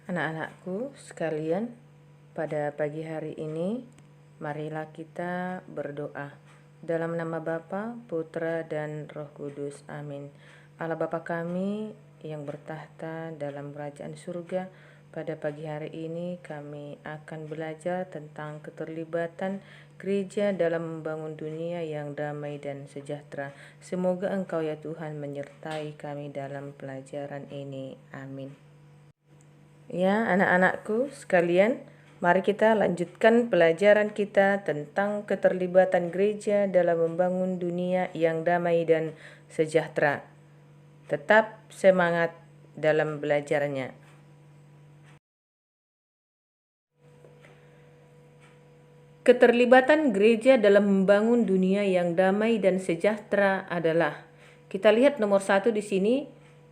Anak-anakku sekalian, pada pagi hari ini, marilah kita berdoa. Dalam nama Bapa, Putra, dan Roh Kudus. Amin. Allah Bapa kami yang bertahta dalam kerajaan surga, pada pagi hari ini kami akan belajar tentang keterlibatan gereja dalam membangun dunia yang damai dan sejahtera. Semoga Engkau ya Tuhan menyertai kami dalam pelajaran ini. Amin. Ya, anak-anakku sekalian, mari kita lanjutkan pelajaran kita tentang keterlibatan gereja dalam membangun dunia yang damai dan sejahtera. Tetap semangat dalam belajarnya. Keterlibatan gereja dalam membangun dunia yang damai dan sejahtera adalah, kita lihat nomor 1 di sini,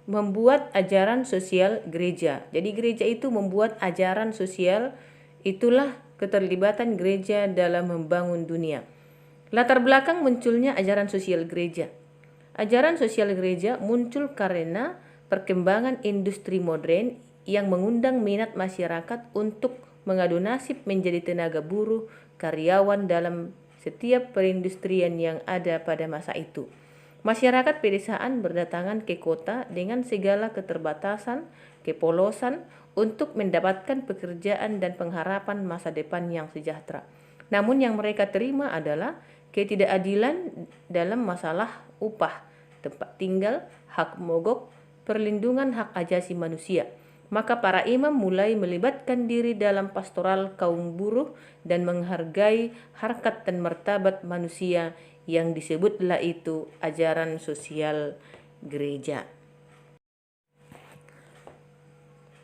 membuat ajaran sosial gereja. Jadi gereja itu membuat ajaran sosial, itulah keterlibatan gereja dalam membangun dunia. Latar belakang munculnya ajaran sosial gereja. Ajaran sosial gereja muncul karena perkembangan industri modern yang mengundang minat masyarakat untuk mengadu nasib menjadi tenaga buruh karyawan dalam setiap perindustrian yang ada pada masa itu. Masyarakat pedesaan berdatangan ke kota dengan segala keterbatasan, kepolosan untuk mendapatkan pekerjaan dan pengharapan masa depan yang sejahtera. Namun yang mereka terima adalah ketidakadilan dalam masalah upah, tempat tinggal, hak mogok, perlindungan hak asasi manusia. Maka para imam mulai melibatkan diri dalam pastoral kaum buruh dan menghargai harkat dan martabat manusia, yang disebutlah itu ajaran sosial gereja.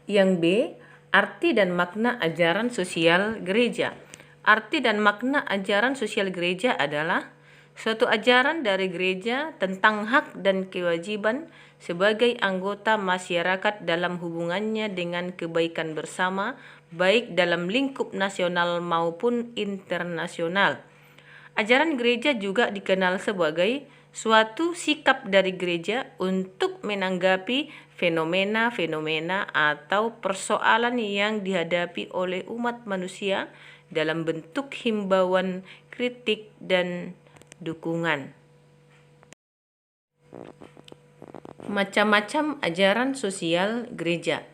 Yang B, arti dan makna ajaran sosial gereja. Arti dan makna ajaran sosial gereja adalah suatu ajaran dari gereja tentang hak dan kewajiban sebagai anggota masyarakat dalam hubungannya dengan kebaikan bersama, baik dalam lingkup nasional maupun internasional. Ajaran gereja juga dikenal sebagai suatu sikap dari gereja untuk menanggapi fenomena-fenomena atau persoalan yang dihadapi oleh umat manusia dalam bentuk himbauan, kritik, dan dukungan. Macam-macam ajaran sosial gereja.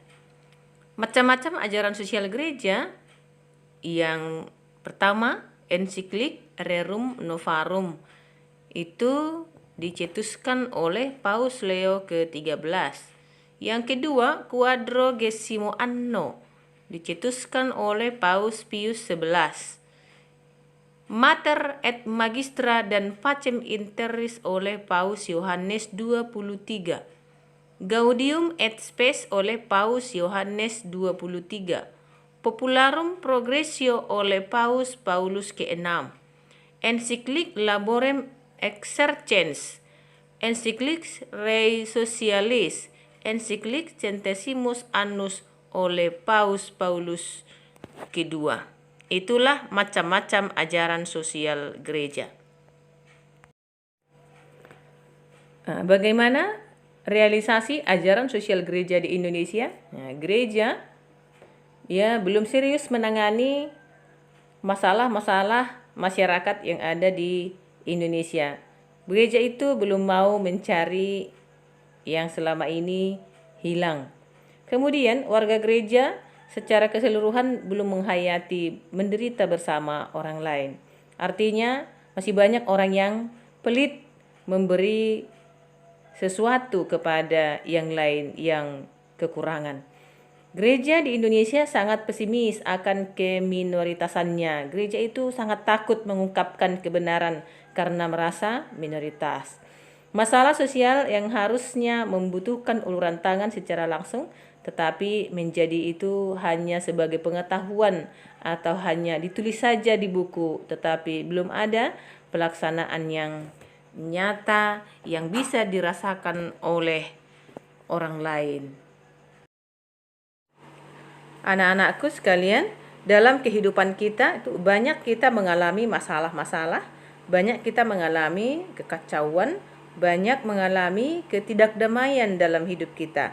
Macam-macam ajaran sosial gereja. Yang pertama, ensiklik Rerum Novarum, itu dicetuskan oleh Paus Leo ke-13. Yang kedua, Quadragesimo Anno, dicetuskan oleh Paus Pius XI. Mater et Magistra dan Pacem in Terris oleh Paus Yohanes 23. Gaudium et Spes oleh Paus Yohanes 23. Popularum Progressio oleh Paus Paulus ke-6. Ensiklik Laborem Exercens, ensiklik Rei Socialis, ensiklik Centesimus Annus oleh Paus Paulus kedua. Itulah macam-macam ajaran sosial gereja. Bagaimana realisasi ajaran sosial gereja di Indonesia? Gereja belum serius menangani masalah-masalah masyarakat yang ada di Indonesia. Gereja itu belum mau mencari yang selama ini hilang. Kemudian warga gereja secara keseluruhan belum menghayati menderita bersama orang lain. Artinya masih banyak orang yang pelit memberi sesuatu kepada yang lain yang kekurangan. Gereja di Indonesia sangat pesimis akan keminoritasannya. Gereja itu sangat takut mengungkapkan kebenaran karena merasa minoritas. Masalah sosial yang harusnya membutuhkan uluran tangan secara langsung, tetapi menjadi itu hanya sebagai pengetahuan atau hanya ditulis saja di buku, tetapi belum ada pelaksanaan yang nyata yang bisa dirasakan oleh orang lain. Anak-anakku sekalian, dalam kehidupan kita itu banyak kita mengalami masalah-masalah, banyak kita mengalami kekacauan, banyak mengalami ketidakdamaian dalam hidup kita.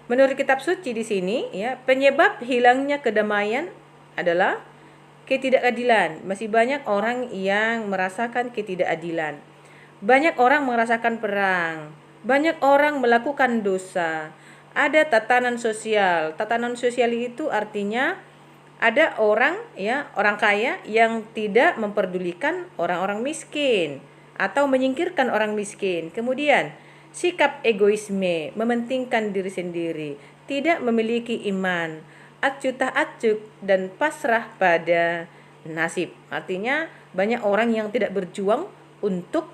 Menurut kitab suci di sini, ya, penyebab hilangnya kedamaian adalah ketidakadilan. Masih banyak orang yang merasakan ketidakadilan. Banyak orang merasakan perang. Banyak orang melakukan dosa. Ada tatanan sosial. Tatanan sosial itu artinya ada orang, ya, orang kaya yang tidak memperdulikan orang-orang miskin atau menyingkirkan orang miskin. Kemudian sikap egoisme, mementingkan diri sendiri, tidak memiliki iman, acuh tak acuh, dan pasrah pada nasib. Artinya banyak orang yang tidak berjuang untuk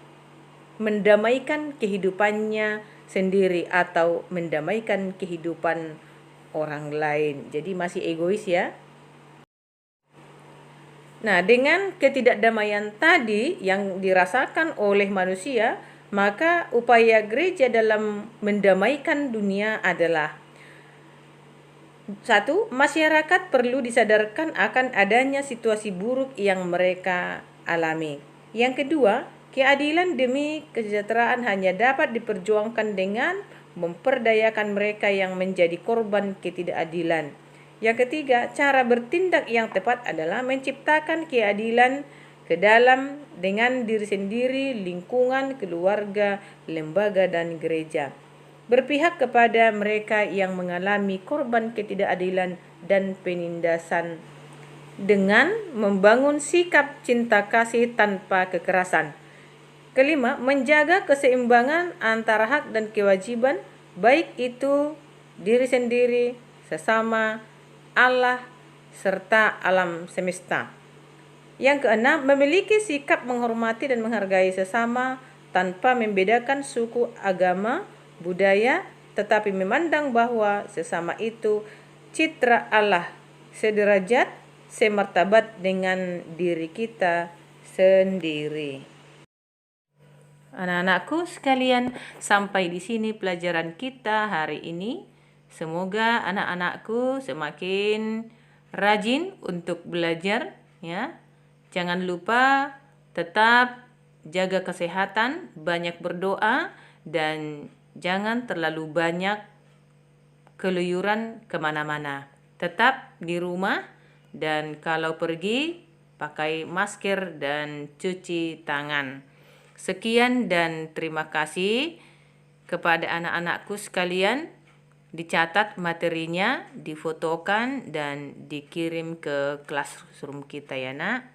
mendamaikan kehidupannya sendiri atau mendamaikan kehidupan orang lain. Jadi masih egois, ya. Nah, dengan ketidakdamaian tadi yang dirasakan oleh manusia, maka upaya gereja dalam mendamaikan dunia adalah: 1. Masyarakat perlu disadarkan akan adanya situasi buruk yang mereka alami. Yang kedua, keadilan demi kesejahteraan hanya dapat diperjuangkan dengan memperdayakan mereka yang menjadi korban ketidakadilan. Yang ketiga, cara bertindak yang tepat adalah menciptakan keadilan ke dalam dengan diri sendiri, lingkungan, keluarga, lembaga, dan gereja. Berpihak kepada mereka yang mengalami korban ketidakadilan dan penindasan dengan membangun sikap cinta kasih tanpa kekerasan. Kelima, menjaga keseimbangan antara hak dan kewajiban, baik itu diri sendiri, sesama, Allah, serta alam semesta. Yang keenam, memiliki sikap menghormati dan menghargai sesama tanpa membedakan suku, agama, budaya, tetapi memandang bahwa sesama itu citra Allah, sederajat, semartabat dengan diri kita sendiri. Anak-anakku sekalian, sampai di sini pelajaran kita hari ini. Semoga anak-anakku semakin rajin untuk belajar, ya. Jangan lupa tetap jaga kesehatan, banyak berdoa, dan jangan terlalu banyak keluyuran kemana-mana. Tetap di rumah, dan kalau pergi pakai masker dan cuci tangan. Sekian dan terima kasih kepada anak-anakku sekalian. Dicatat materinya, difotokan, dan dikirim ke classroom kita, ya, Nak.